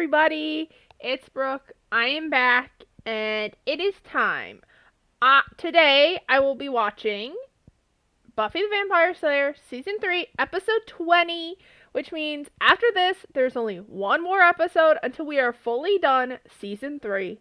everybody, it's Brooke. I am back, and it is time. Today, I will be watching Buffy the Vampire Slayer, Season 3, Episode 20, which means after this, there's only one more episode until we are fully done Season 3.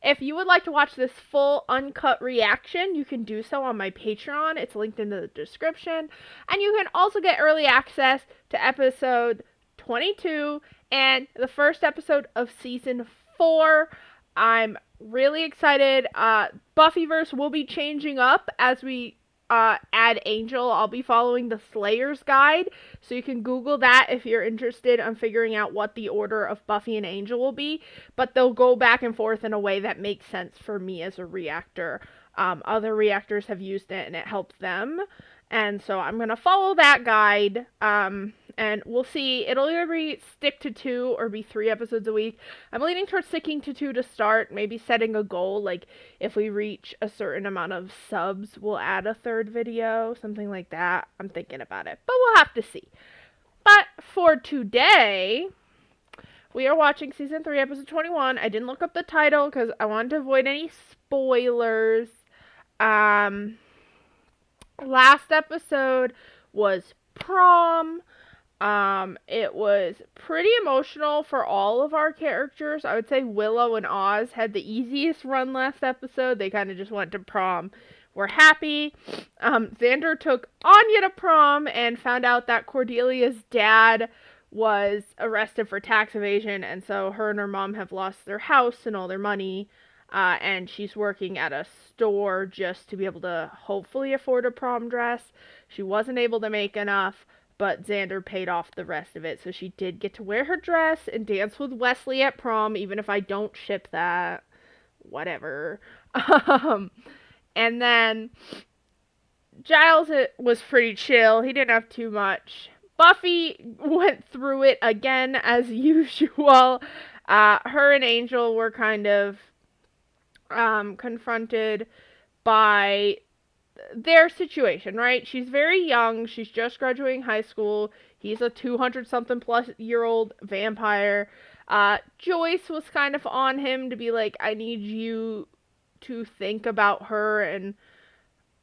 If you would like to watch this full uncut reaction, you can do so on my Patreon. It's linked in the description. And you can also get early access to episode 22 and the first episode of season 4. I'm really excited. Buffyverse will be changing up as we add Angel. I'll be following the Slayer's Guide, so you can Google that if you're interested in figuring out what the order of Buffy and Angel will be, but they'll go back and forth in a way that makes sense for me as a reactor. Other reactors have used it and it helps them, and so I'm going to follow that guide, and we'll see. It'll either be stick to 2 or be 3 episodes a week. I'm leaning towards sticking to 2 to start, maybe setting a goal, like if we reach a certain amount of subs, we'll add a 3rd video, something like that. I'm thinking about it, but we'll have to see. But for today, we are watching Season 3, Episode 21. I didn't look up the title because I wanted to avoid any spoilers. Last episode was prom. It was pretty emotional for all of our characters. I would say Willow and Oz had the easiest run last episode. They kind of just went to prom. We're happy. Xander took Anya to prom and found out that Cordelia's dad was arrested for tax evasion, and so her and her mom have lost their house and all their money. And she's working at a store just to be able to hopefully afford a prom dress. She wasn't able to make enough, but Xander paid off the rest of it, so she did get to wear her dress and dance with Wesley at prom, even if I don't ship that. Whatever. And then Giles was pretty chill. He didn't have too much. Buffy went through it again, as usual. Her and Angel were kind of confronted by their situation, right? She's very young. She's just graduating high school. He's a 200-something-plus-year-old vampire. Joyce was kind of on him to be like, I need you to think about her and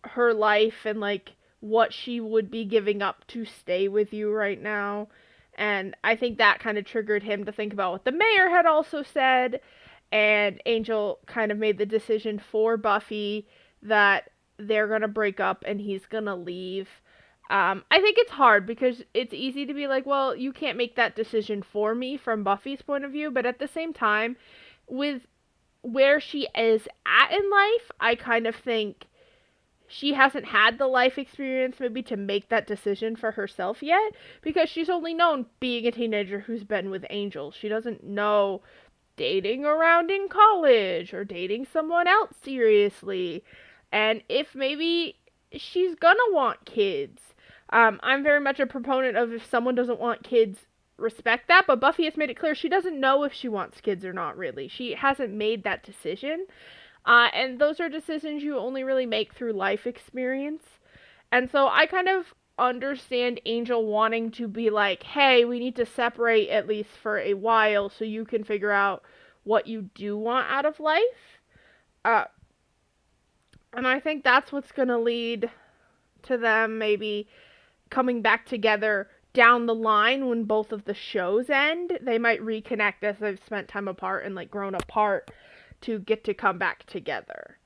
her life and, like, what she would be giving up to stay with you right now. And I think that kind of triggered him to think about what the mayor had also said. And Angel kind of made the decision for Buffy that they're going to break up and he's going to leave. I think it's hard because it's easy to be like, well, you can't make that decision for me from Buffy's point of view. But at the same time, with where she is at in life, I kind of think she hasn't had the life experience maybe to make that decision for herself yet, because she's only known being a teenager who's been with Angel. She doesn't know dating around in college or dating someone else seriously, and if maybe she's gonna want kids. I'm very much a proponent of if someone doesn't want kids, respect that, but Buffy has made it clear she doesn't know if she wants kids or not, really. She hasn't made that decision, and those are decisions you only really make through life experience. And so I kind of understand Angel wanting to be like, hey, we need to separate at least for a while so you can figure out what you do want out of life. And I think that's what's going to lead to them maybe coming back together down the line when both of the shows end. They might reconnect as they've spent time apart and, like, grown apart to get to come back together.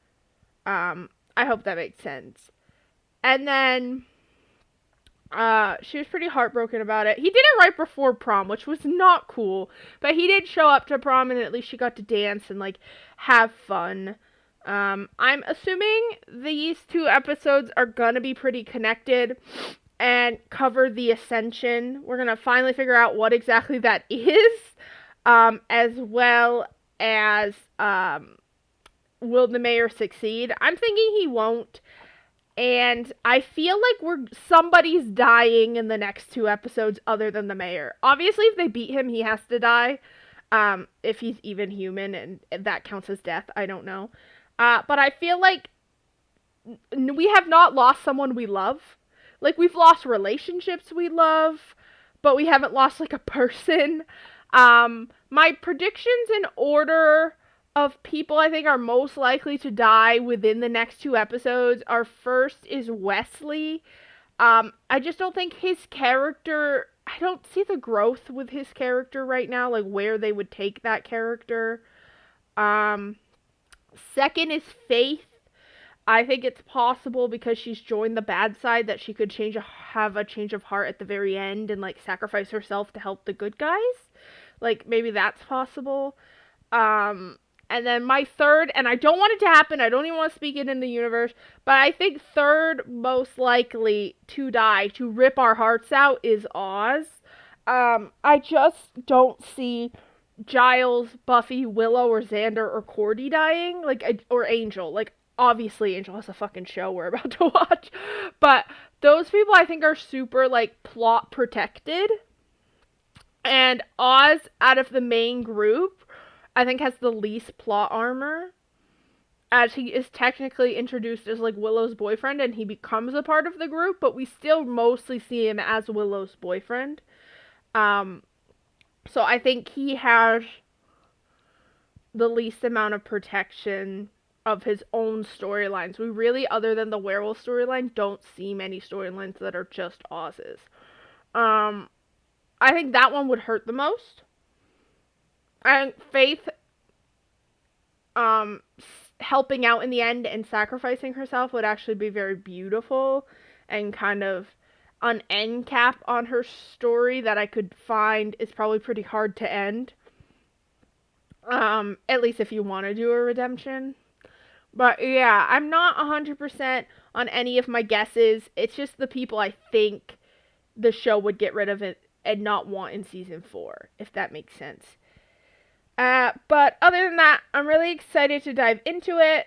I hope that makes sense. And then she was pretty heartbroken about it. He did it right before prom, which was not cool, but he did show up to prom and at least she got to dance and, like, have fun. I'm assuming these 2 episodes are gonna be pretty connected and cover the ascension. We're gonna finally figure out what exactly that is, as well as, will the mayor succeed? I'm thinking he won't. And I feel like somebody's dying in the next 2 episodes other than the mayor. Obviously, if they beat him, he has to die. If he's even human, and that counts as death, I don't know. But I feel like we have not lost someone we love. Like, we've lost relationships we love, but we haven't lost, like, a person. My predictions in order of people I think are most likely to die within the next 2 episodes are: first is Wesley. I just don't think his character, I don't see the growth with his character right now, like where they would take that character. Second is Faith. I think it's possible because she's joined the bad side that she could have a change of heart at the very end and like sacrifice herself to help the good guys. Like maybe that's possible. And then my third, and I don't want it to happen, I don't even want to speak it in the universe, but I think third most likely to die, to rip our hearts out, is Oz. I just don't see Giles, Buffy, Willow, or Xander, or Cordy dying, or Angel. Like, obviously Angel has a fucking show we're about to watch, but those people I think are super, like, plot protected. And Oz, out of the main group, I think has the least plot armor, as he is technically introduced as, like, Willow's boyfriend, and he becomes a part of the group, but we still mostly see him as Willow's boyfriend. So I think he has the least amount of protection of his own storylines. We really, other than the werewolf storyline, don't see many storylines that are just Oz's. I think that one would hurt the most. And Faith helping out in the end and sacrificing herself would actually be very beautiful and kind of an end cap on her story that I could find is probably pretty hard to end. At least if you want to do a redemption. But yeah, I'm not 100% on any of my guesses. It's just the people I think the show would get rid of it and not want in season 4, if that makes sense. But other than that, I'm really excited to dive into it.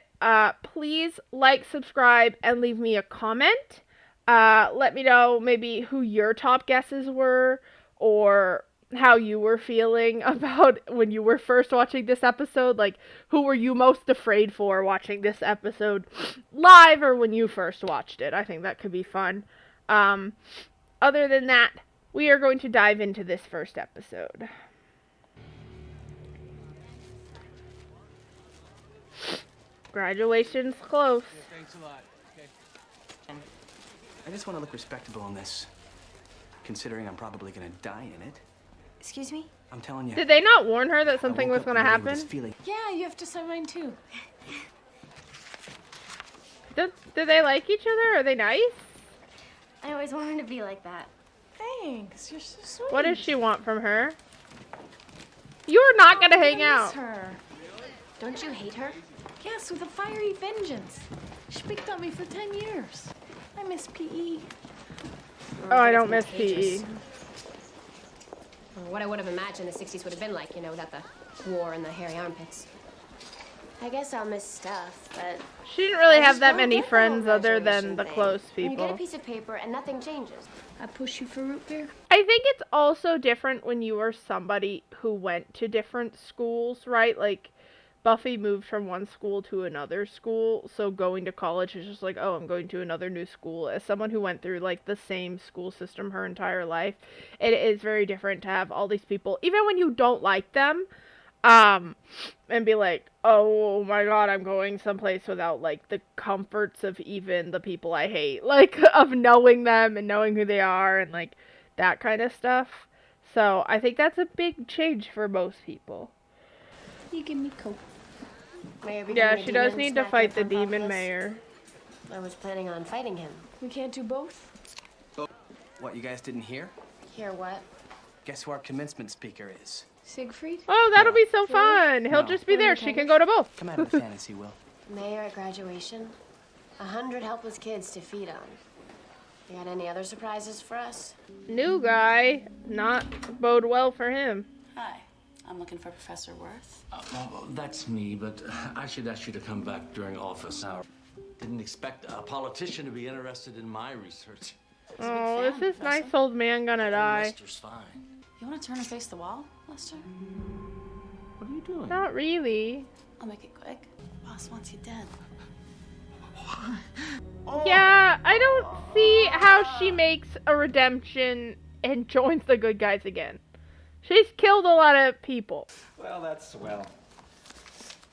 Please like, subscribe, and leave me a comment. Let me know maybe who your top guesses were, or how you were feeling about when you were first watching this episode. Like, who were you most afraid for watching this episode live, or when you first watched it? I think that could be fun. Other than that, we are going to dive into this first episode. Graduation's close. Thanks a lot. Okay. I just want to look respectable in this, considering I'm probably gonna die in it. Excuse me? I'm telling you. Did they not warn her that something was going to happen? Yeah, you have to sign mine too. Do they like each other? Are they nice? I always wanted to be like that. Thanks, you're so sweet. What does she want from her? You're not going to hang out. Her. Don't you hate her? Yes, with a fiery vengeance. She picked on me for 10 years. I miss PE. Oh, I don't miss PE. What I would have imagined the 60s would have been like, without the war and the hairy armpits. I guess I'll miss stuff, but... She didn't really have that many friends other than the close people. You get a piece of paper and nothing changes. I push you for root beer? I think it's also different when you are somebody who went to different schools, right? Like, Buffy moved from one school to another school, so going to college is just like, oh, I'm going to another new school. As someone who went through, like, the same school system her entire life, it is very different to have all these people, even when you don't like them, and be like, oh my god, I'm going someplace without, like, the comforts of even the people I hate, like, of knowing them and knowing who they are and, like, that kind of stuff. So I think that's a big change for most people. You give me coke. Yeah, she does need to fight the demon mayor. I was planning on fighting him. We can't do both? What, you guys didn't hear? Hear what? Guess who our commencement speaker is? Siegfried? Oh, that'll be so fun. He'll just be there. She can go to both. Come out of the fantasy, Will. Mayor at graduation. 100 helpless kids to feed on. You got any other surprises for us? New guy. Not bode well for him. Hi, I'm looking for Professor Worth. That's me, but I should ask you to come back during office hours. Didn't expect a politician to be interested in my research. Oh, is this nice old man gonna die? Lester's fine. You want to turn and face the wall, Lester? What are you doing? Not really. I'll make it quick. Boss wants you dead. Yeah, I don't see how she makes a redemption and joins the good guys again. She's killed a lot of people. Well, that's swell.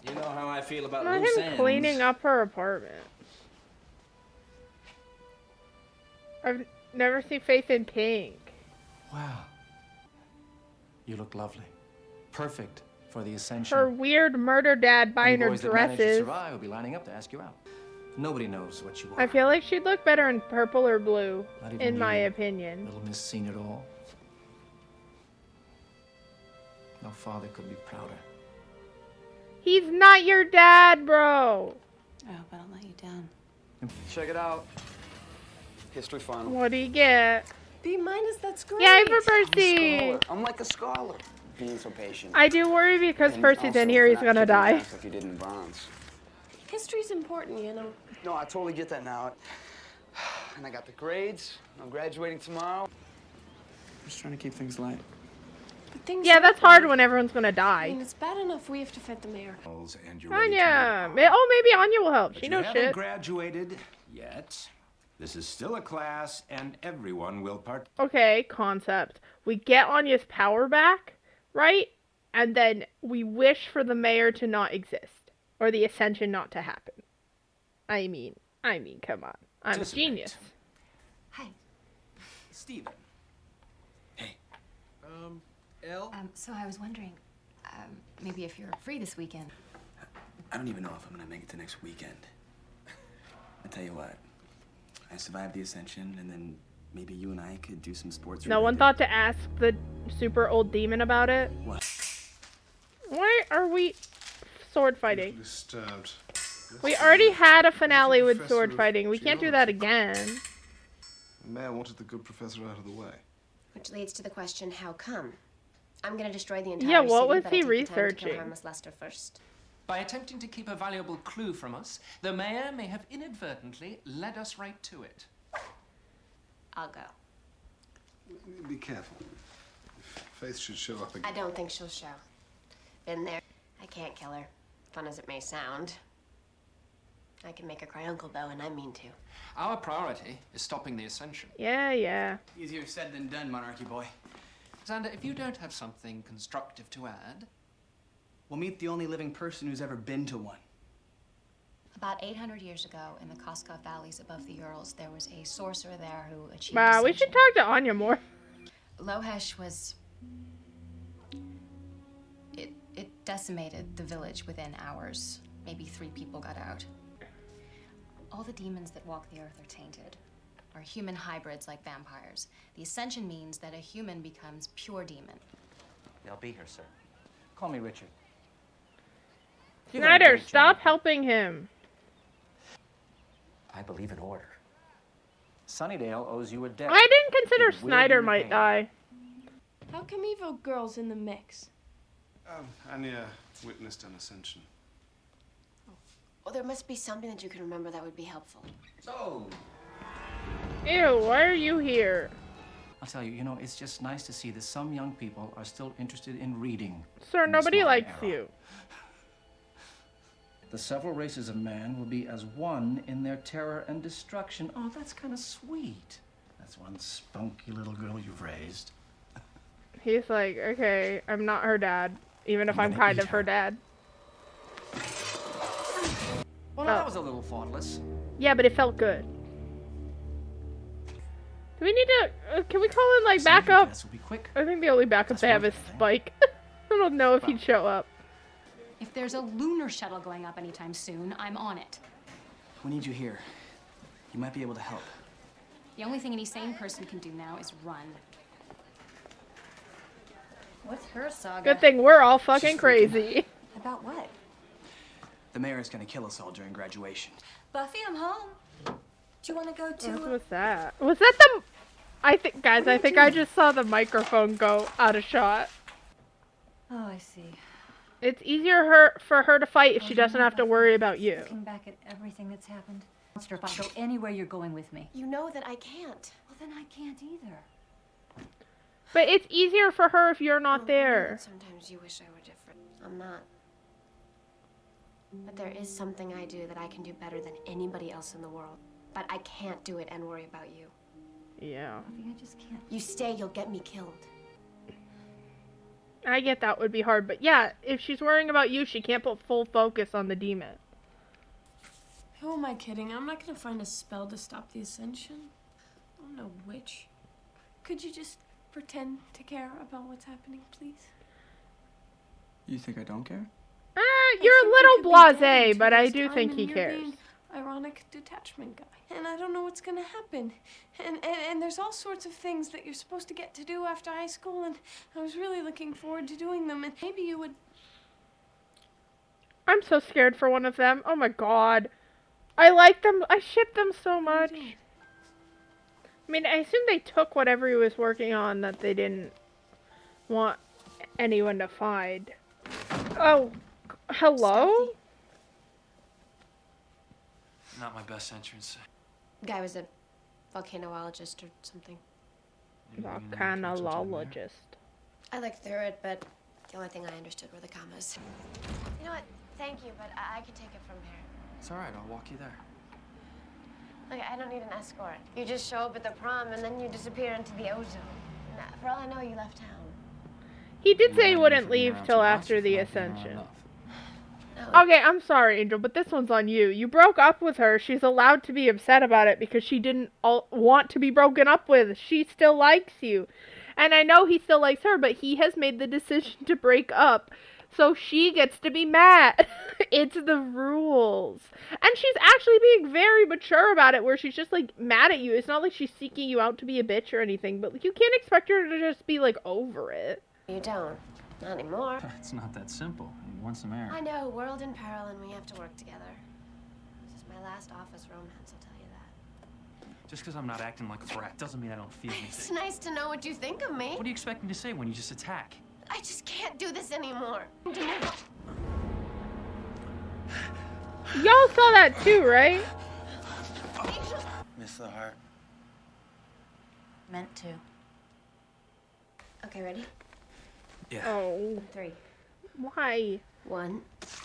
You know how I feel about Not loose him ends. cleaning up her apartment. I've never seen Faith in pink. Wow. You look lovely. Perfect for the ascension. Her weird murder dad buying her Any boys that manage to dresses. survive will be lining up to ask you out. Nobody knows what you are. I feel like she'd look better in purple or blue, Not even in my you, opinion. Little Miss Seen It All. No father could be prouder. He's not your dad, bro. I hope I don't let you down. Check it out. History final. What do you get? B-, that's great. Yay for Scholar. Percy! I'm like a scholar. Being so patient. I do worry because And Percy's also in here, for he's not gonna kicking die. ass Like you did in Bronze. History's important, you know. No, I totally get that now. And I got the grades. I'm graduating tomorrow. I'm just trying to keep things light. But things Yeah, are that's hard bad. when everyone's gonna I die. mean, it's bad enough we have to fight the mayor. And you're ready to Anya! move on. Oh, maybe Anya will help. But She you knows haven't shit. graduated yet. This is still a class, and everyone will part. Okay, concept. We get Anya's power back, right? And then we wish for the mayor to not exist. Or the ascension not to happen. I mean, come on. I'm a Participate. genius. Hi. Steven. Elle? So I was wondering, maybe if you're free this weekend. I don't even know if I'm gonna make it to next weekend. I tell you what. I survived the ascension, and then maybe you and I could do some sports. No one thought to ask the super old demon about it. What? Why are we sword fighting? Disturbed. We already had a finale with sword fighting. We can't do that again. The mayor wanted the good professor out of the way. Which leads to the question, how come? I'm gonna destroy the entire Yeah, city, what was but I he take the time to kill researching? harmless Lester first. By attempting to keep a valuable clue from us, the mayor may have inadvertently led us right to it. I'll go. Be careful. Faith should show up I again. don't think she'll show. Been there. I can't kill her. Fun as it may sound. I can make her cry uncle, though, and I mean to. Our priority is stopping the ascension. Yeah. Easier said than done, Monarchy Boy. Xander, if you don't have something constructive to add... We'll meet the only living person who's ever been to one. About 800 years ago, in the Koskov Valleys above the Urals, there was a sorcerer there who achieved Wow, we should ascension. talk to Anya more. Lohesh was... It decimated the village within hours. Maybe 3 people got out. All the demons that walk the earth are tainted, are human hybrids like vampires. The ascension means that a human becomes pure demon. I'll be here, sir. Call me Richard. Snyder, stop helping him. I believe in order. Sunnydale owes you a debt. I didn't consider It will be Snyder might repaid. die. How come evil girl's in the mix? Anya witnessed an ascension. Well, there must be something that you can remember that would be helpful. So, Ew, why are you here? I'll tell you, it's just nice to see that some young people are still interested in reading. Sir, in this nobody modern likes era. you. The several races of man will be as one in their terror and destruction. Oh, that's kind of sweet. That's one spunky little girl you've raised. He's like, okay, I'm not her dad, even if I'm I'm gonna kind eat of her her. dad. Well, Oh. that was a little thoughtless. Yeah, but it felt good. Do we need to, can we call in, like, backup? This will be quick. I think the only backup That's they have worth is it, I think. Spike. I don't know if he'd show up. If there's a lunar shuttle going up anytime soon, I'm on it. We need you here. You might be able to help. The only thing any sane person can do now is run. What's her saga? Good thing we're all fucking crazy. About what? The mayor is going to kill us all during graduation. Buffy, I'm home. Do you want to go What was that? Was that the... I think, guys, I think I just saw the microphone go out of shot. Oh, I see. It's easier for her to fight if she doesn't have to worry about you. Looking back at everything that's happened. Monster, if I go anywhere, you're going with me. You know that I can't. Well, then I can't either. But it's easier for her if you're not there. Sometimes you wish I were different. I'm not. But there is something I do that I can do better than anybody else in the world. But I can't do it and worry about you. Yeah. Buffy, I just can't. You stay, you'll get me killed. I get that would be hard, but yeah, if she's worrying about you, she can't put full focus on the demon. Who am I kidding? I'm not gonna find a spell to stop the ascension. I'm no witch. Could you just pretend to care about what's happening, please? You think I don't care? You're a little blasé, but I do think he cares. Being ironic detachment guy. And I don't know what's gonna happen. And there's all sorts of things that you're supposed to get to do after high school, and I was really looking forward to doing them, and maybe you would... I'm so scared for one of them. Oh my god. I like them. I ship them so much. I mean, I assume they took whatever he was working on that they didn't want anyone to find. Oh, hello? Not my best entrance. Guy was a volcanologist or something. Volcanologist. I looked through it, but the only thing I understood were the commas. You know what? Thank you, but I can take it from here. It's all right. I'll walk you there. Look, I don't need an escort. You just show up at the prom, and then you disappear into the ozone. And for all I know, you left town. He did say he wouldn't leave till after the ascension. Okay, I'm sorry, Angel, but this one's on you. You broke up with her. She's allowed to be upset about it because she didn't want to be broken up with. She still likes you. And I know he still likes her, but he has made the decision to break up. So she gets to be mad. It's the rules. And she's actually being very mature about it, where she's just, like, mad at you. It's not like she's seeking you out to be a bitch or anything, but you can't expect her to just be, like, over it. You don't. Not anymore. It's not that simple. You want some air. I know. World in peril, and we have to work together. This is my last office romance, I'll tell you that. Just because I'm not acting like a brat doesn't mean I don't feel anything. It's nice to know what you think of me. What do you expect me to say when you just attack? I just can't do this anymore. Y'all saw that too, right? Miss the heart. Meant to. Okay, ready? Yeah. Oh. 3. Why? 1.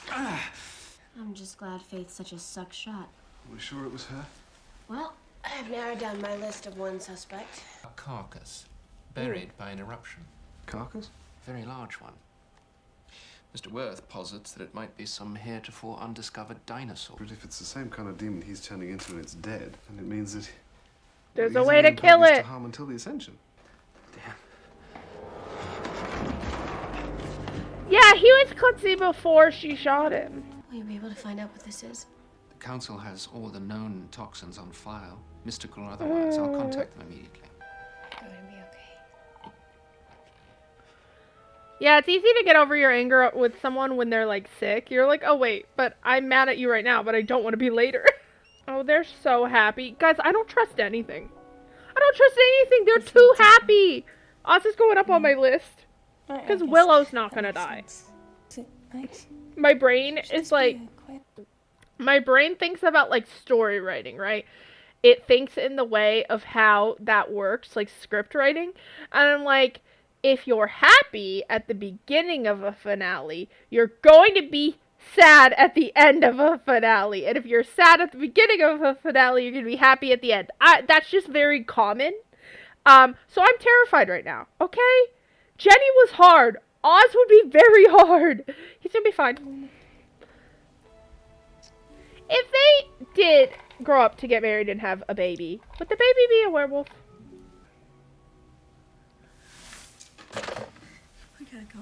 I'm just glad Faith's such a suck shot. Are we sure it was her? Well, I've narrowed down my list of one suspect. A carcass, buried by an eruption. Carcass? Very large one. Mr. Worth posits that it might be some heretofore undiscovered dinosaur. But if it's the same kind of demon he's turning into and it's dead, then it means that there's a way to kill it. To harm until the ascension. Damn. Yeah, he was klutzy before she shot him. Will you be able to find out what this is? The council has all the known toxins on file, mystical or otherwise. I'll contact them immediately. Going to be okay. Yeah, it's easy to get over your anger with someone when they're, like, sick. You're like, oh, wait, but I'm mad at you right now, but I don't want to be later. Oh, they're so happy. Guys, I don't trust anything. I don't trust anything. They're too happy. Oz is going up on my list. Because Willow's not going to die. My brain is, like... My brain thinks about, like, story writing, right? It thinks in the way of how that works, like, script writing. And I'm like... If you're happy at the beginning of a finale, you're going to be sad at the end of a finale. And if you're sad at the beginning of a finale, you're going to be happy at the end. That's just very common. So I'm terrified right now, okay? Jenny was hard. Oz would be very hard. He's going to be fine. If they did grow up to get married and have a baby, would the baby be a werewolf? We gotta go.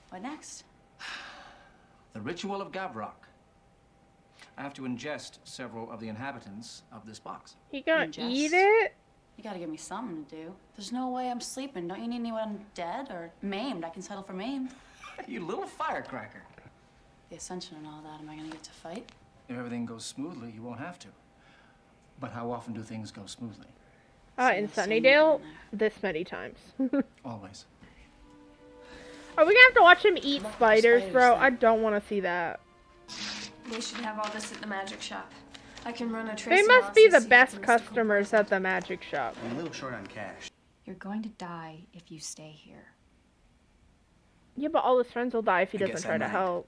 What next? The ritual of Gavrok. I have to ingest several of the inhabitants of this box. He gonna eat it? You gotta give me something to do. There's no way I'm sleeping. Don't you need anyone dead or maimed? I can settle for maimed. You little firecracker. The ascension and all that, am I gonna get to fight? If everything goes smoothly, you won't have to. But how often do things go smoothly? In Sunnydale, this many times. Always. Are we gonna have to watch him eat spiders, bro? I don't want to see that. They should have all this at the magic shop. I can run a trace. They must be the best customers at the magic shop. I'm a little short on cash. You're going to die if you stay here. Yeah, but all his friends will die if he doesn't try to help.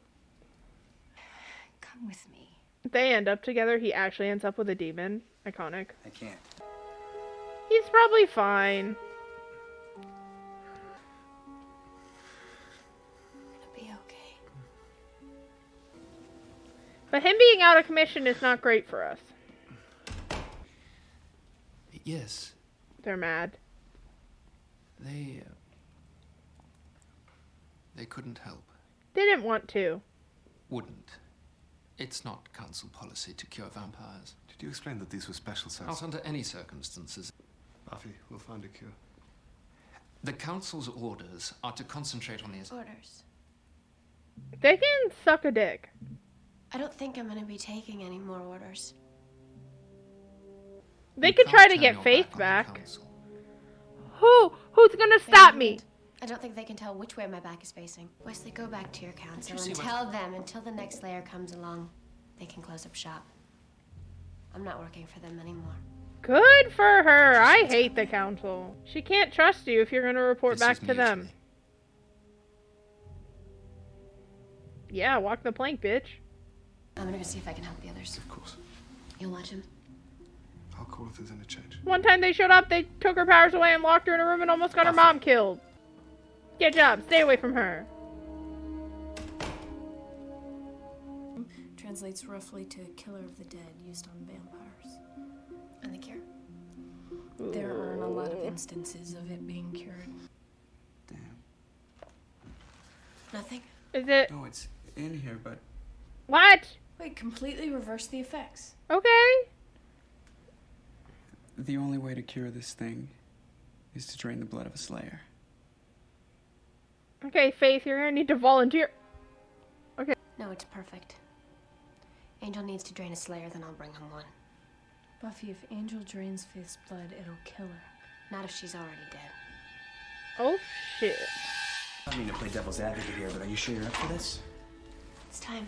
Come with me. If they end up together, he actually ends up with a demon. Iconic. I can't. He's probably fine. But him being out of commission is not great for us. Yes, They're mad. they couldn't help. Didn't want to. Wouldn't. It's not council policy to cure vampires. Did you explain that these were special cells? Not under any circumstances. Buffy, we'll find a cure. The council's orders are to concentrate on the... Orders. They can suck a dick. I don't think I'm gonna be taking any more orders. They could try to get Faith back. Who's gonna stop me? I don't think they can tell which way my back is facing. Wesley, go back to your council you see and what- tell them until the next layer comes along, they can close up shop. I'm not working for them anymore. Good for her. I hate the council. She can't trust you if you're gonna report This back is to them. mutiny. Yeah, walk the plank, bitch. I'm gonna go see if I can help the others. Of course. You'll watch him? I'll call if there's any change. One time they showed up, they took her powers away and locked her in a room and almost got her mom killed. Get job. Stay away from her. Translates roughly to killer of the dead used on vampires. And the cure? There aren't a lot of instances of it being cured. Damn. Nothing? Is it... No, it's in here, but What? Wait, completely reverse the effects. Okay. The only way to cure this thing is to drain the blood of a slayer. Okay, Faith, you're gonna need to volunteer. Okay. No, it's perfect. Angel needs to drain a slayer, then I'll bring him one. Buffy, if Angel drains Faith's blood, it'll kill her. Not if she's already dead. Oh, shit. I don't mean to play devil's advocate here, but are you sure you're up for this? It's time.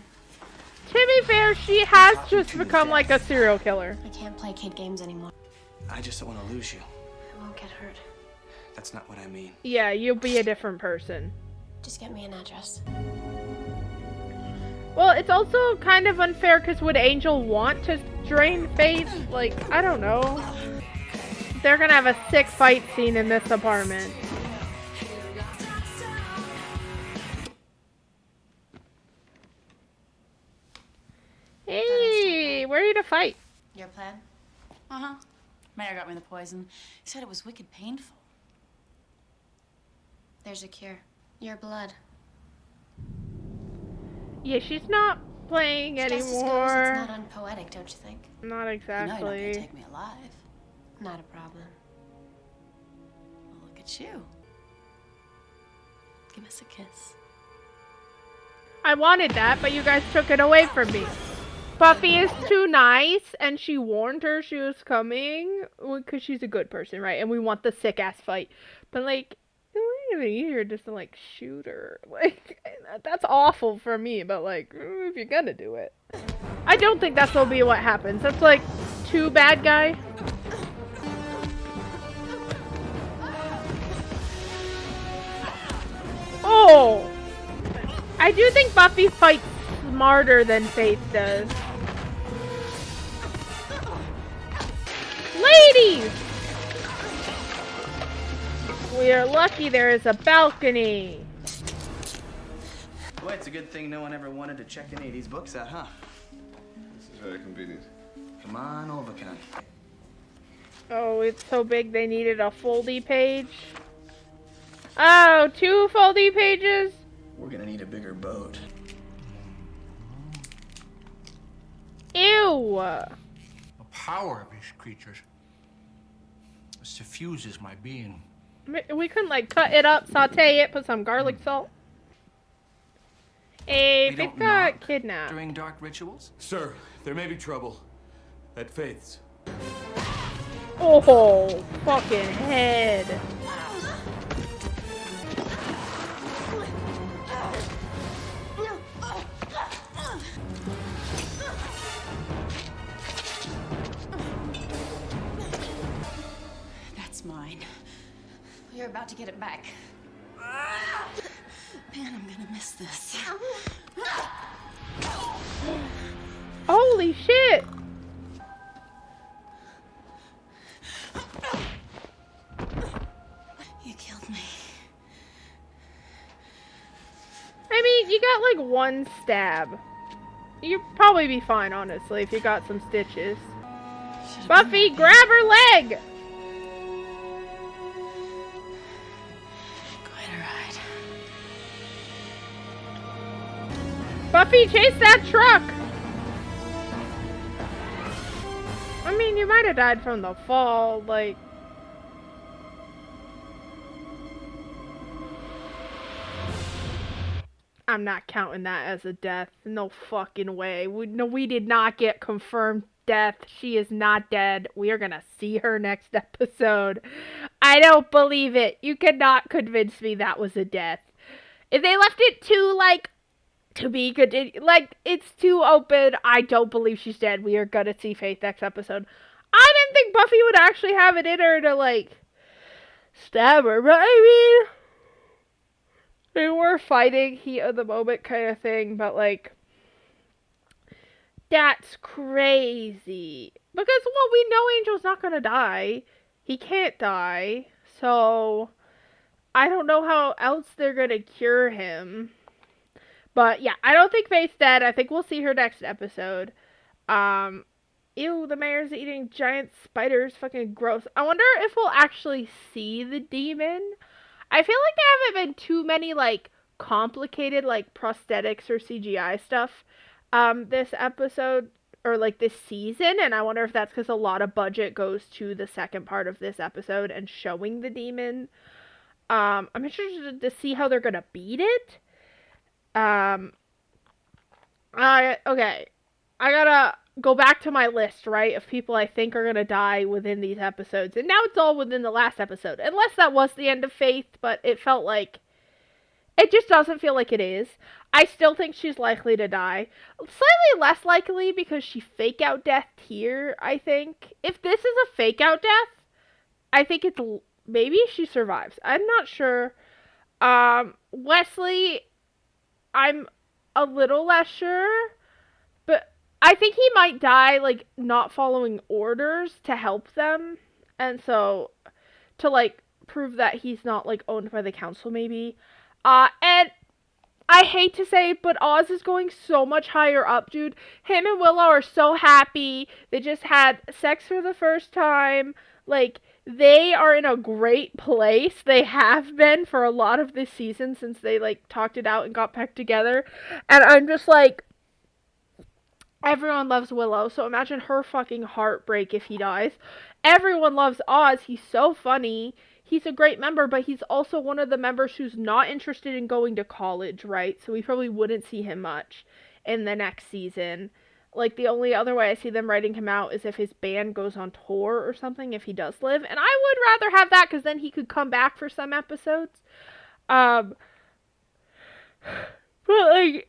To be fair, she has just become like a serial killer. I can't play kid games anymore. I just don't want to lose you. I won't get hurt. That's not what I mean. Yeah, you'll be a different person. Just get me an address. Well, it's also kind of unfair because would Angel want to drain Faith? Like, I don't know. They're gonna have a sick fight scene in this apartment. Hey, we're here to fight. Your plan? Uh-huh. Mayor got me the poison. He said it was wicked painful. There's a cure. Your blood. Yeah, she's not playing Justice goes, anymore. it's not unpoetic, don't you think? Not You know you're not exactly. gonna take me alive. Not a problem. Well, look at you. Give us a kiss. I wanted that, but you guys took it away from me. Buffy is too nice, and she warned her she was coming, because she's a good person, right? And we want the sick-ass fight. But, like, it would be easier just to, like, shoot her. Like, that's awful for me, but, like, if you're gonna do it. I don't think that's will be what happens. That's, like, too bad guy. Oh! I do think Buffy fights smarter than Faith does. Ladies! We are lucky there is a balcony. Boy, it's a good thing no one ever wanted to check any of these books out, huh? This is very convenient. Come on over, Con. Oh, it's so big they needed a foldy page. Oh, 2 foldy pages? We're gonna need a bigger boat. Ew! The power of these creatures suffuses my being. We couldn't, like, cut it up, saute it, put some garlic salt. Hey, We Faith don't got knock kidnapped. during dark rituals? Sir, there may be trouble at Faith's. Oh, fucking head. That's mine. You're about to get it back. Man, I'm gonna miss this. Holy shit! You killed me. I mean, you got like 1 stab. You'd probably be fine, honestly, if you got some stitches. Buffy, grab her leg! Quite a ride. Buffy, chase that truck! I mean, you might have died from the fall, like... I'm not counting that as a death. No fucking way. We did not get confirmed death. She is not dead. We are gonna see her next episode. I don't believe it. You cannot convince me that was a death. If they left it too, like, to be continued, like, it's too open, I don't believe she's dead. We are gonna see Faith next episode. I didn't think Buffy would actually have it in her to, like, stab her, but I mean... They were fighting, heat of the moment kind of thing, but, like, that's crazy. Because, well, we know Angel's not gonna die. He can't die. So, I don't know how else they're gonna cure him. But, yeah, I don't think Faith's dead. I think we'll see her next episode. Ew, the mayor's eating giant spiders. Fucking gross. I wonder if we'll actually see the demon. I feel like there haven't been too many, like, complicated, like, prosthetics or CGI stuff, this episode, or, like, this season, and I wonder if that's because a lot of budget goes to the second part of this episode and showing the demon. I'm interested to see how they're gonna beat it. Okay. I gotta go back to my list, right, of people I think are gonna die within these episodes. And now it's all within the last episode. Unless that was the end of Faith, but it felt like... It just doesn't feel like it is. I still think she's likely to die. Slightly less likely because she fake out death here, I think. If this is a fake out death, I think it's... Maybe she survives. I'm not sure. Wesley, I'm a little less sure. But I think he might die, like, not following orders to help them. And so, to, like, prove that he's not, like, owned by the council, maybe. And I hate to say it, but Oz is going so much higher up, dude. Him and Willow are so happy. They just had sex for the first time. Like, they are in a great place. They have been for a lot of this season since they, like, talked it out and got back together. And I'm just like... Everyone loves Willow, so imagine her fucking heartbreak if he dies. Everyone loves Oz. He's so funny. He's a great member, but he's also one of the members who's not interested in going to college, right? So we probably wouldn't see him much in the next season. Like, the only other way I see them writing him out is if his band goes on tour or something, if he does live. And I would rather have that, because then he could come back for some episodes. But, like...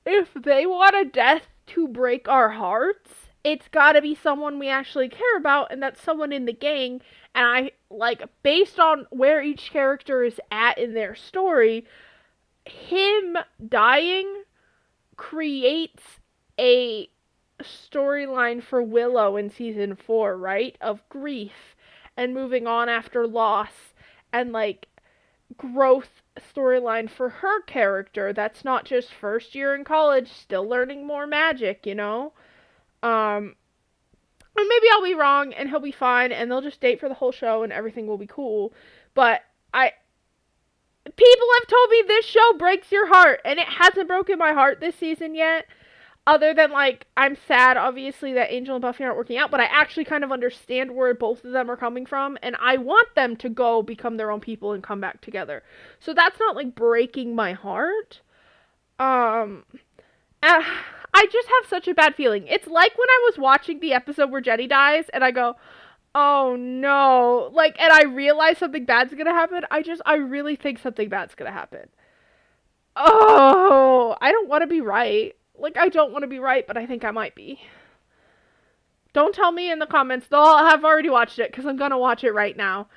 If they want a death to break our hearts, it's gotta be someone we actually care about, and that's someone in the gang. And I, like, based on where each character is at in their story, him dying creates a storyline for Willow in season 4, right? Of grief and moving on after loss and, like, growth storyline for her character that's not just first year in college still learning more magic, you know. And maybe I'll be wrong and he'll be fine and they'll just date for the whole show and everything will be cool, but people have told me this show breaks your heart, and it hasn't broken my heart this season yet. Other than, like, I'm sad, obviously, that Angel and Buffy aren't working out, but I actually kind of understand where both of them are coming from, and I want them to go become their own people and come back together. So that's not, like, breaking my heart. I just have such a bad feeling. It's like when I was watching the episode where Jenny dies, and I go, oh no, like, and I realize something bad's gonna happen. I really think something bad's gonna happen. Oh, I don't want to be right. Like, I don't want to be right, but I think I might be. Don't tell me in the comments, though I'll have already watched it, because I'm going to watch it right now.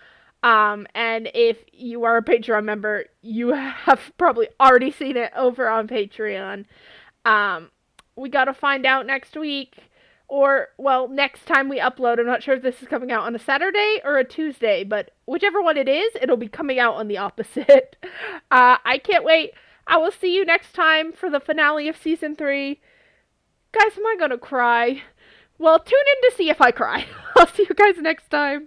And if you are a Patreon member, you have probably already seen it over on Patreon. We got to find out next week, or, well, next time we upload. I'm not sure if this is coming out on a Saturday or a Tuesday, but whichever one it is, it'll be coming out on the opposite. I can't wait. I will see you next time for the finale of season 3. Guys, am I gonna cry? Well, tune in to see if I cry. I'll see you guys next time.